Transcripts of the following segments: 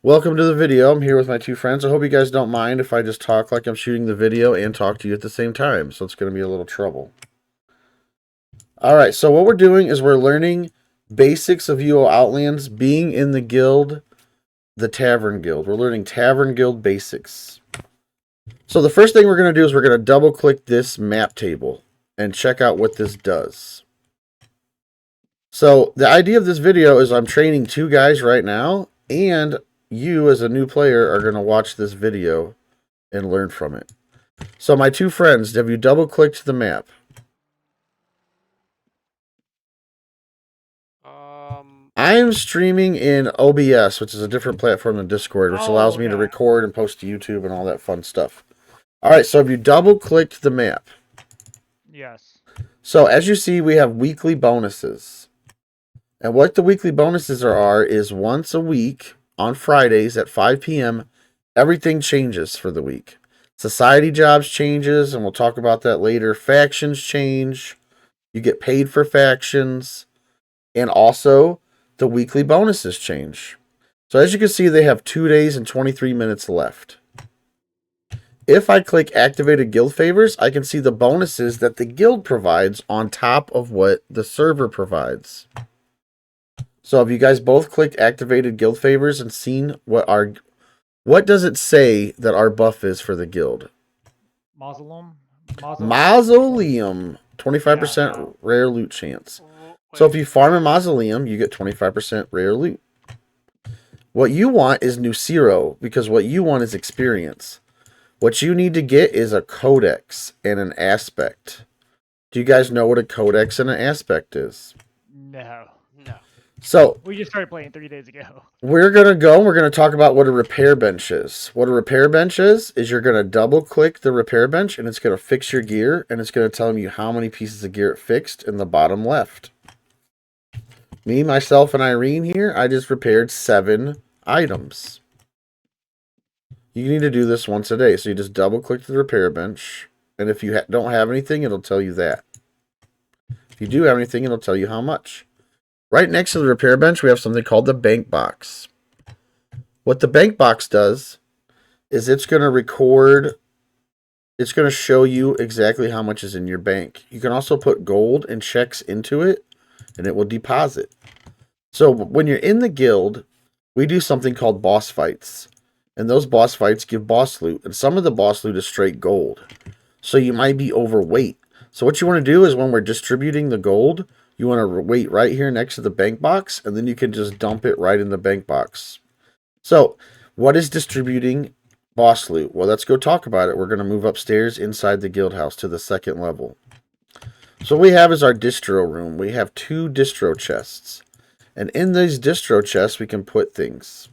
Welcome to the video. I'm here with my two friends. I hope you guys don't mind if I just talk like I'm shooting the video and talk to you at the same time. So it's going to be a little trouble. Alright, so what we're doing is we're learning basics of UO Outlands being in the guild, the Tavern Guild. We're learning Tavern Guild basics. So the first thing we're going to do is we're going to double click this map table and check out what this does. So the idea of this video is I'm training two guys right now, and you as a new player are going to watch this video and learn from it. So my two friends, have you double clicked the map? I'm streaming in OBS, which is a different platform than Discord, which allows me to record and post to YouTube and all that fun stuff. Alright, so have you double clicked the map? Yes. So as you see, we have weekly bonuses. And what the weekly bonuses are is once a week on Fridays at 5 p.m., everything changes for the week. Society jobs changes, and we'll talk about that later. Factions change. You get paid for factions. And also, the weekly bonuses change. So as you can see, they have 2 days and 23 minutes left. If I click Activated Guild Favors, I can see the bonuses that the guild provides on top of what the server provides. So have you guys both clicked Activated Guild Favors and seen what does it say that our buff is for the guild? Mausoleum? Mausoleum. 25% rare loot chance. So if you farm a Mausoleum, you get 25% rare loot. What you want is Nucero, because what you want is experience. What you need to get is a Codex and an Aspect. Do you guys know what a Codex and an Aspect is? No. So we just started playing 3 days ago. We're going to talk about what a repair bench is. What a repair bench is you're going to double click the repair bench and it's going to fix your gear, and it's going to tell you how many pieces of gear it fixed in the bottom left. Me, myself, and Irene here, I just repaired 7 items. You need to do this once a day. So you just double click the repair bench, and if you don't have anything, it'll tell you that. If you do have anything, it'll tell you how much. Right next to the repair bench, we have something called the bank box. What the bank box does is it's going to record, it's going to show you exactly how much is in your bank. You can also put gold and checks into it, and it will deposit. So when you're in the guild, we do something called boss fights. And those boss fights give boss loot. And some of the boss loot is straight gold. So you might be overweight. So what you want to do is when we're distributing the gold, you want to wait right here next to the bank box, and then you can just dump it right in the bank box. So, what is distributing boss loot? Well, let's go talk about it. We're going to move upstairs inside the guild house to the 2nd level. So what we have is our distro room. We have 2 distro chests. And in these distro chests, we can put things.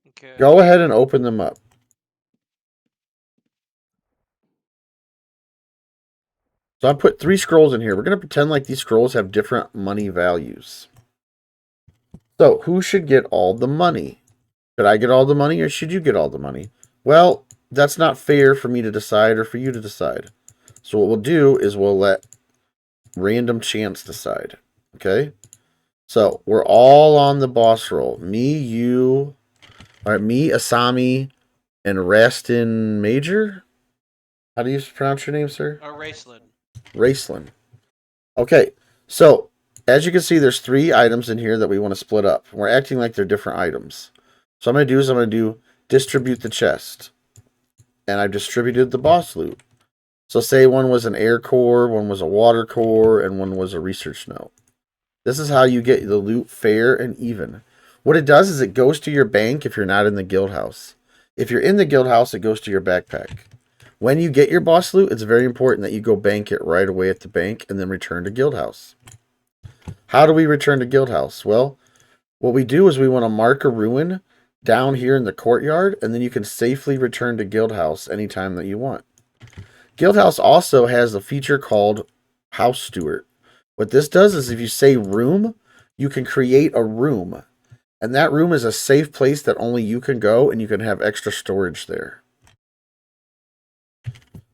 Okay. Go ahead and open them up. So I put 3 scrolls in here. We're going to pretend like these scrolls have different money values. So who should get all the money? Should I get all the money, or should you get all the money? Well, that's not fair for me to decide or for you to decide. So what we'll do is we'll let random chance decide. Okay? So we're all on the boss roll. Me, you, me, Asami, and Rastin Major? How do you pronounce your name, sir? Raceland. Raceland. Okay, so as you can see, there's 3 items in here that we want to split up. We're acting like they're different items. So I'm going to do distribute the chest. And I've distributed the boss loot. So say one was an air core, one was a water core, and one was a research note. This is how you get the loot fair and even. What it does is it goes to your bank if you're not in the guild house. If you're in the guild house, it goes to your backpack. When you get your boss loot, it's very important that you go bank it right away at the bank and then return to guild house. How do we return to guild house? Well, what we do is we want to mark a ruin down here in the courtyard, and then you can safely return to guild house anytime that you want. Guild house also has a feature called House Steward. What this does is if you say room, you can create a room. And that room is a safe place that only you can go, and you can have extra storage there.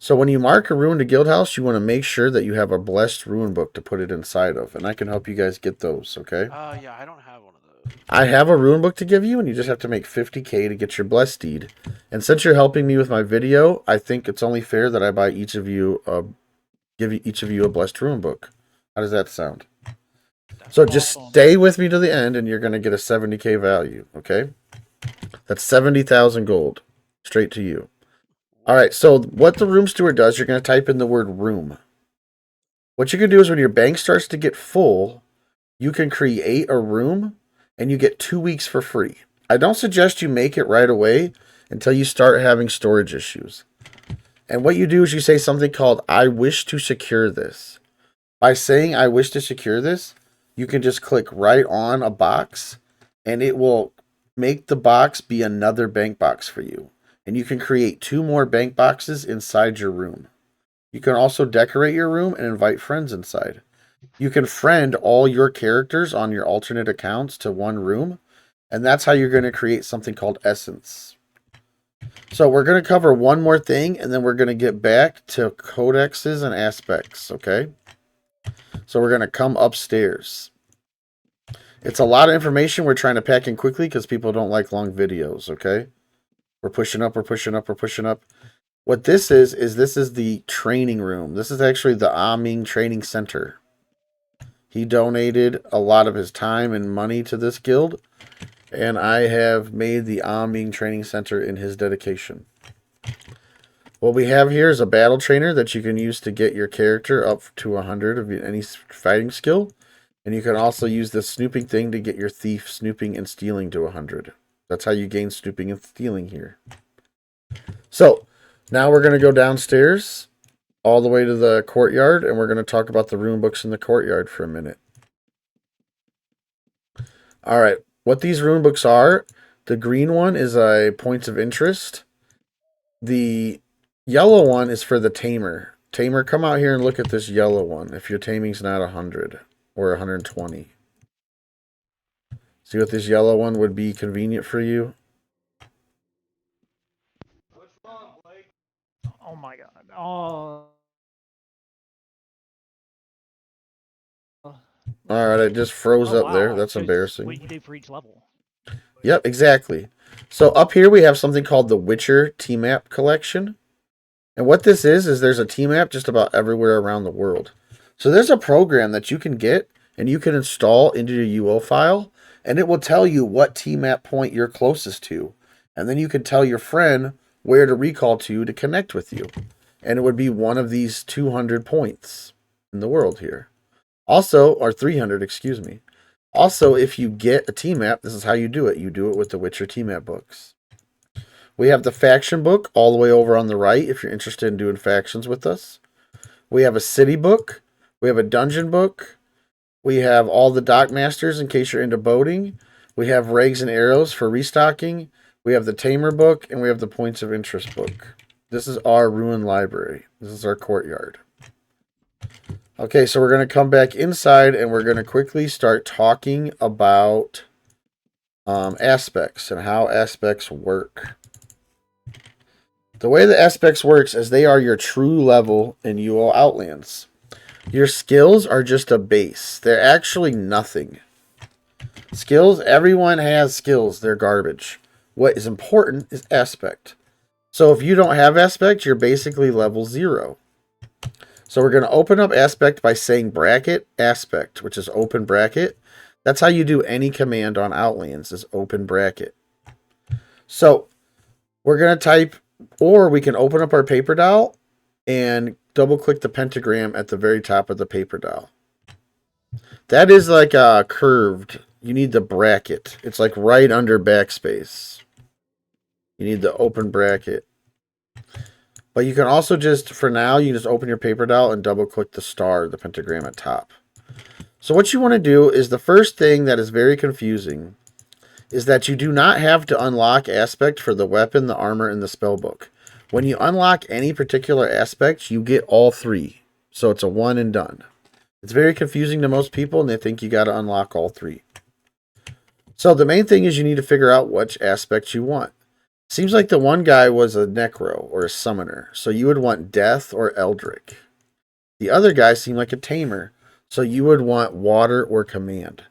So when you mark a ruin to guild house, you want to make sure that you have a blessed ruin book to put it inside of, and I can help you guys get those, okay? Yeah, I don't have one of those. I have a ruin book to give you, and you just have to make 50k to get your blessed deed. And since you're helping me with my video, I think it's only fair that I buy each of you give each of you a blessed ruin book. How does that sound? So just stay with me to the end, and you're going to get a 70k value, okay? That's 70,000 gold straight to you. All right, so what the room steward does, you're going to type in the word room. What you can do is when your bank starts to get full, you can create a room and you get 2 weeks for free. I don't suggest you make it right away until you start having storage issues. And what you do is you say something called, I wish to secure this. By saying, I wish to secure this, you can just click right on a box and it will make the box be another bank box for you. And you can create 2 more bank boxes inside your room. You can also decorate your room and invite friends inside. You can friend all your characters on your alternate accounts to one room, and that's how you're going to create something called Essence. So we're going to cover one more thing, and then we're going to get back to codexes and aspects, okay? So we're going to come upstairs. It's a lot of information we're trying to pack in quickly because people don't like long videos, okay? We're pushing up, we're pushing up, we're pushing up. What this is this is the training room. This is actually the Aming Training Center. He donated a lot of his time and money to this guild, and I have made the Aming Training Center in his dedication. What we have here is a battle trainer that you can use to get your character up to 100 of any fighting skill. And you can also use this snooping thing to get your thief, snooping, and stealing to 100. That's how you gain snooping and stealing here. So, now we're going to go downstairs all the way to the courtyard, and we're going to talk about the rune books in the courtyard for a minute. Alright, what these rune books are, the green one is a points of interest. The yellow one is for the tamer. Tamer, come out here and look at this yellow one if your taming's not 100 or 120. See what this yellow one would be convenient for you? Oh my god. Oh. Alright, it just froze up wow. there. That's So embarrassing. what you do for each level. Yep, exactly. So up here we have something called the Witcher T-Map Collection. And what this is there's a T-Map just about everywhere around the world. So there's a program that you can get and you can install into your UO file, and it will tell you what T-Map point you're closest to. And then you can tell your friend where to recall to connect with you. And it would be one of these 200 points in the world here. Also, or 300, excuse me. Also, if you get a T-Map, this is how you do it. You do it with the Witcher T-Map books. We have the faction book all the way over on the right if you're interested in doing factions with us. We have a city book. We have a dungeon book. We have all the dock masters in case you're into boating. We have rags and arrows for restocking. We have the tamer book, and we have the points of interest book. This is our ruin library. This is our courtyard. Okay, so we're going to come back inside, and we're going to quickly start talking about aspects and how aspects work. The way the aspects works is they are your true level in UO Outlands. Your skills are just a base. They're actually nothing. Skills, everyone has skills. They're garbage. What is important is aspect. So if you don't have aspect, you're basically level 0. So we're going to open up aspect by saying bracket aspect, which is open bracket. That's how you do any command on Outlands, is open bracket. So we're going to type, or we can open up our paper doll and double click the pentagram at the very top of the paper doll. That is like a curved. You need the bracket. It's like right under backspace. You need the open bracket. But you can also just, for now, you just open your paper doll and double click the star, the pentagram at top. So what you want to do is the first thing that is very confusing is that you do not have to unlock aspect for the weapon, the armor, and the spell book. When you unlock any particular aspect, you get all 3. So it's a one and done. It's very confusing to most people, and they think you got to unlock all 3. So the main thing is you need to figure out which aspect you want. Seems like the one guy was a necro or a summoner, so you would want death or eldritch. The other guy seemed like a tamer, so you would want water or command.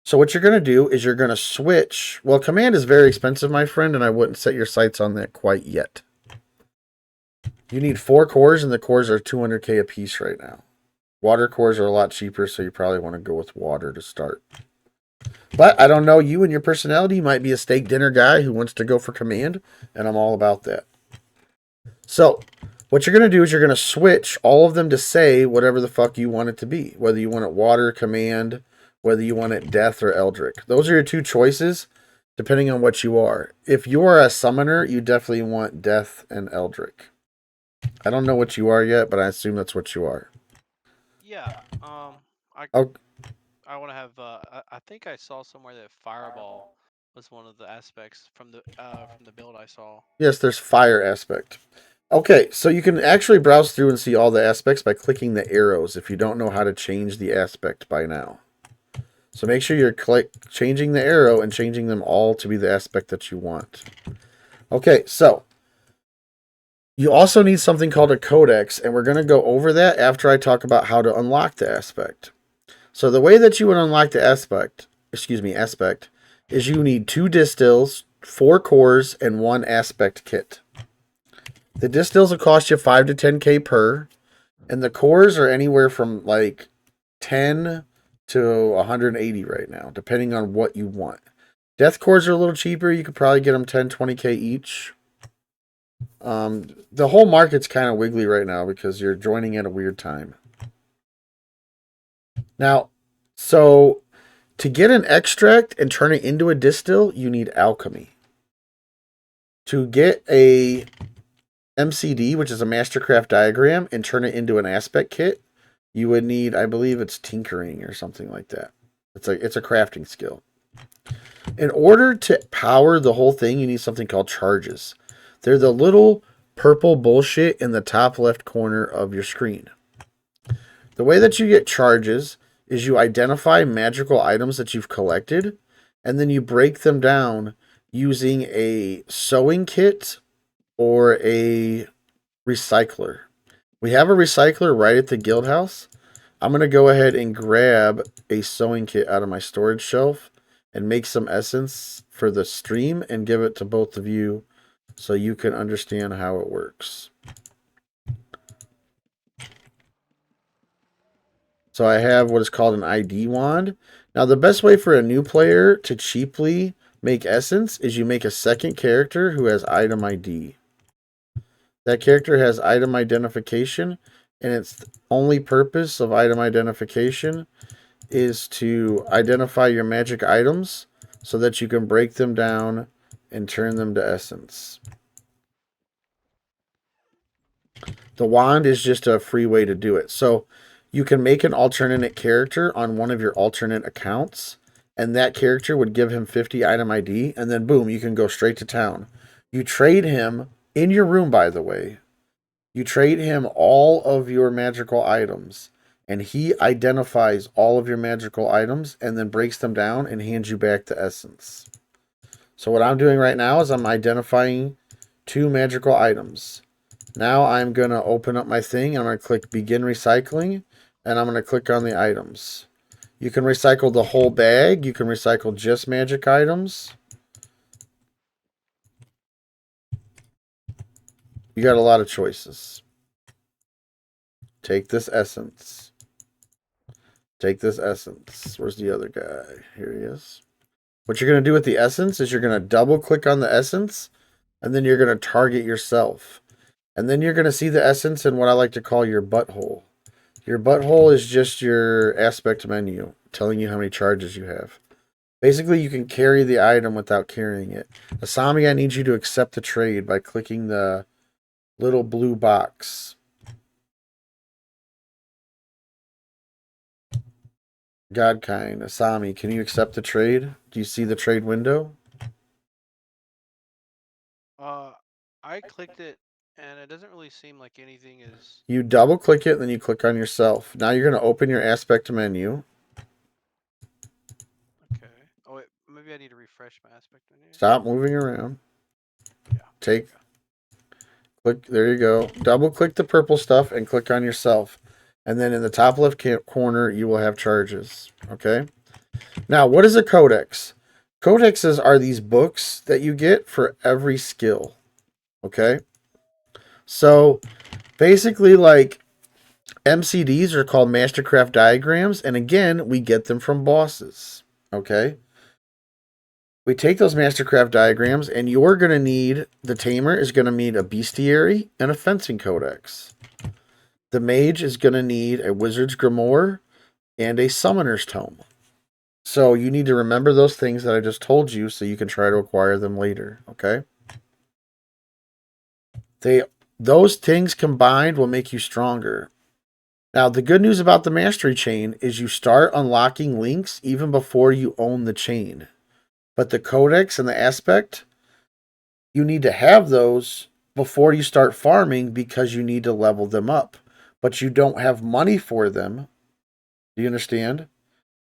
So what you're going to do is you're going to switch. Well, command is very expensive, my friend, and I wouldn't set your sights on that quite yet. You need 4 cores, and the cores are 200k a piece right now. Water cores are a lot cheaper, so you probably want to go with water to start. But I don't know, you and your personality, you might be a steak dinner guy who wants to go for command, and I'm all about that. So what you're going to do is you're going to switch all of them to say whatever the fuck you want it to be. Whether you want it water, command, whether you want it death or eldritch. Those are your 2 choices, depending on what you are. If you are a summoner, you definitely want death and eldritch. I don't know what you are yet, but I assume that's what you are. Yeah. Oh, I want to have. I think I saw somewhere that fireball was one of the aspects from the build I saw. yes, there's fire aspect. Okay, so you can actually browse through and see all the aspects by clicking the arrows if you don't know how to change the aspect by now. So make sure you're changing the arrow and changing them all to be the aspect that you want. Okay, so you also need something called a codex, and we're going to go over that after I talk about how to unlock the aspect. So the way that you would unlock the aspect, is you need 2 distills, 4 cores, and 1 aspect kit. The distills will cost you 5 to 10k per, and the cores are anywhere from like 10 to 180 right now, depending on what you want. Death cores are a little cheaper. You could probably get them 10, 20k each. The whole market's kind of wiggly right now because you're joining at a weird time. Now, so to get an extract and turn it into a distill, you need alchemy. To get a MCD, which is a Mastercraft diagram, and turn it into an aspect kit, you would need, I believe it's tinkering or something like that. It's a crafting skill. In order to power the whole thing, you need something called charges. They're the little purple bullshit in the top left corner of your screen. The way that you get charges is you identify magical items that you've collected, and then you break them down using a sewing kit or a recycler. We have a recycler right at the guild house. I'm going to go ahead and grab a sewing kit out of my storage shelf and make some essence for the stream and give it to both of you so you can understand how it works. So I have what is called an ID wand. Now the best way for a new player to cheaply make essence is you make a second character who has item ID. That character has item identification, and its only purpose of item identification is to identify your magic items so that you can break them down and turn them to essence. The wand is just a free way to do it. So you can make an alternate character on one of your alternate accounts, and that character would give him 50 item ID, and then boom, you can go straight to town. You trade him in your room, by the way. You trade him all of your magical items, and he identifies all of your magical items and then breaks them down and hands you back the essence. So what I'm doing right now is I'm identifying 2 magical items. Now I'm going to open up my thing. I'm going to click begin recycling, and I'm going to click on the items. You can recycle the whole bag. You can recycle just magic items. You got a lot of choices. Take this essence. Take this essence. Where's the other guy? Here he is. What you're going to do with the essence is you're going to double click on the essence, and then you're going to target yourself. And then you're going to see the essence in what I like to call your butthole. Your butthole is just your aspect menu telling you how many charges you have. Basically, you can carry the item without carrying it. Asami, I need you to accept the trade by clicking the little blue box. Godkind, Asami, can you accept the trade? Do you see the trade window? I clicked it, and it doesn't really seem like anything is. You double click it, and then you click on yourself. Now you're going to open your aspect menu. Okay. Oh wait, maybe I need to refresh my aspect menu. Stop moving around. Yeah. Click, there you go. Double click the purple stuff and click on yourself. And then in the top left corner, you will have charges. Okay. Now, what is a codex? Codexes are these books that you get for every skill. Okay. So basically, like MCDs are called Mastercraft diagrams. And again, we get them from bosses. Okay. We take those Mastercraft diagrams, and you're going to need, the Tamer is going to need a Bestiary and a Fencing Codex. The Mage is going to need a Wizard's Grimoire and a Summoner's Tome. So you need to remember those things that I just told you so you can try to acquire them later, okay? Those things combined will make you stronger. Now, the good news about the Mastery Chain is you start unlocking links even before you own the chain. But the Codex and the Aspect, you need to have those before you start farming because you need to level them up. But you don't have money for them. Do you understand?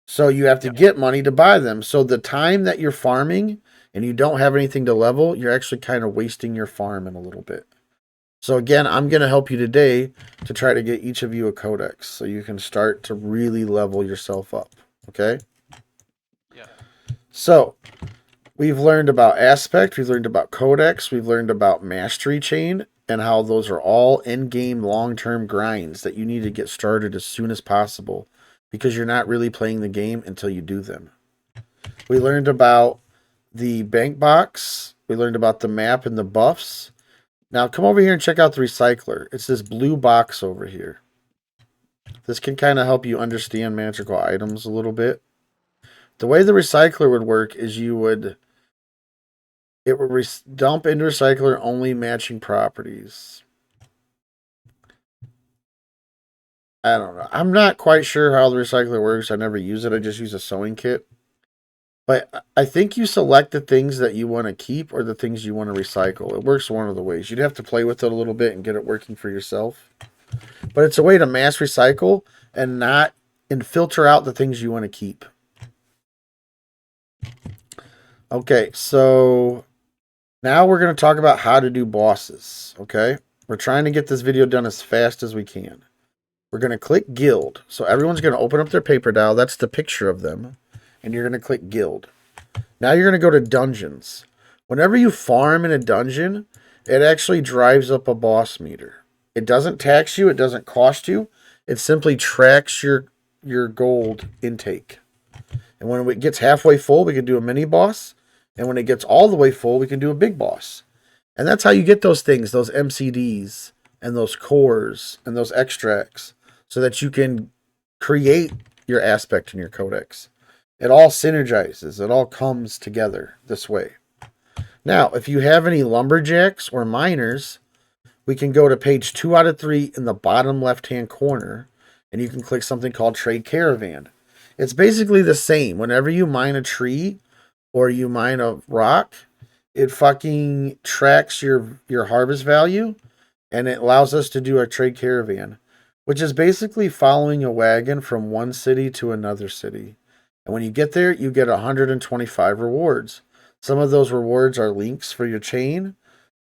So you have to get money to buy them. So the time that you're farming and you don't have anything to level, you're actually kind of wasting your farm in a little bit. So again, I'm going to help you today to try to get each of you a codex so you can start to really level yourself up. Okay? Yeah. So we've learned about Aspect, we've learned about Codex, we've learned about Mastery Chain, and how those are all in-game long-term grinds that you need to get started as soon as possible because you're not really playing the game until you do them. We learned about the bank box, we learned about the map and the buffs. Now come over here and check out the recycler. It's this blue box over here. This can kind of help you understand magical items a little bit. The way the recycler would work is it would dump into recycler only matching properties. I don't know. I'm not quite sure how the recycler works. I never use it. I just use a sewing kit. But I think you select the things that you want to keep or the things you want to recycle. It works one of the ways. You'd have to play with it a little bit and get it working for yourself. But it's a way to mass recycle and filter out the things you want to keep. Okay, so now we're going to talk about how to do bosses, okay? We're trying to get this video done as fast as we can. We're going to click Guild. So everyone's going to open up their paper dial. That's the picture of them. And you're going to click Guild. Now you're going to go to Dungeons. Whenever you farm in a dungeon, it actually drives up a boss meter. It doesn't tax you. It doesn't cost you. It simply tracks your gold intake. And when it gets halfway full, we can do a mini boss. And when it gets all the way full, we can do a big boss. And that's how you get those things, those MCDs and those cores and those extracts, so that you can create your aspect in your codex. It all synergizes. It all comes together this way. Now, if you have any lumberjacks or miners, we can go to page 2 out of 3 in the bottom left-hand corner, and you can click something called Trade Caravan. It's basically the same. Whenever you mine a tree or you mine a rock, it fucking tracks your harvest value, and it allows us to do our Trade Caravan, which is basically following a wagon from one city to another city. And when you get there, you get 125 rewards. Some of those rewards are links for your chain.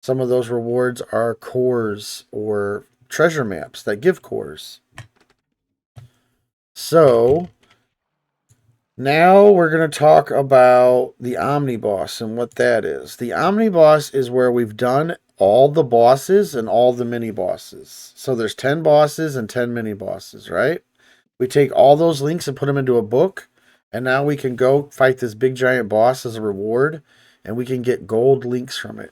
Some of those rewards are cores or treasure maps that give cores. So now we're going to talk about the Omniboss and what that is. The Omniboss is where we've done all the bosses and all the mini bosses. So there's 10 bosses and 10 mini bosses, right? We take all those links and put them into a book. And now we can go fight this big giant boss as a reward. And we can get gold links from it.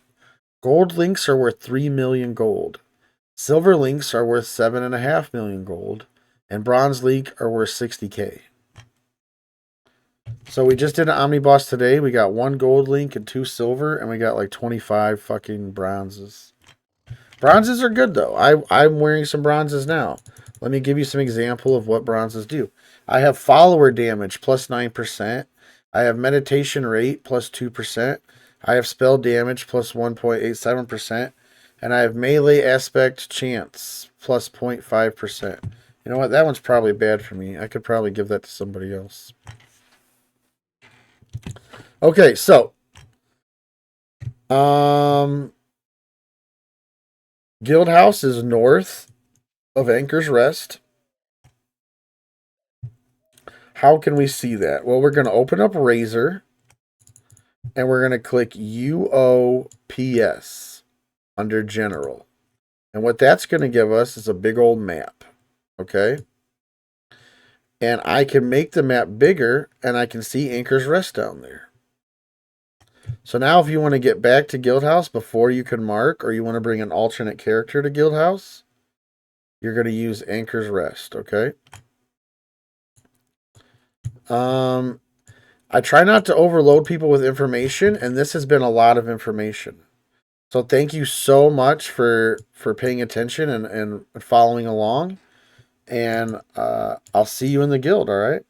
Gold links are worth 3 million gold. Silver links are worth 7.5 million gold. And bronze link are worth 60k. So we just did an Omniboss today. We got 1 gold link and 2 silver. And we got like 25 fucking bronzes. Bronzes are good though. I'm wearing some bronzes now. Let me give you some example of what bronzes do. I have follower damage plus 9%. I have meditation rate plus 2%. I have spell damage plus 1.87%. And I have melee aspect chance plus 0.5%. You know what? That one's probably bad for me. I could probably give that to somebody else. Okay, so Guild House is north of Anchor's Rest. How can we see that? Well, we're going to open up Razor and we're going to click UOPS under General. And what that's going to give us is a big old map. Okay. And I can make the map bigger and I can see Anchor's Rest down there. So now if you want to get back to Guild House before you can mark, or you want to bring an alternate character to Guild House, you're going to use Anchor's Rest, okay? I try not to overload people with information, and this has been a lot of information. So thank you so much for paying attention and following along. And I'll see you in the guild, all right?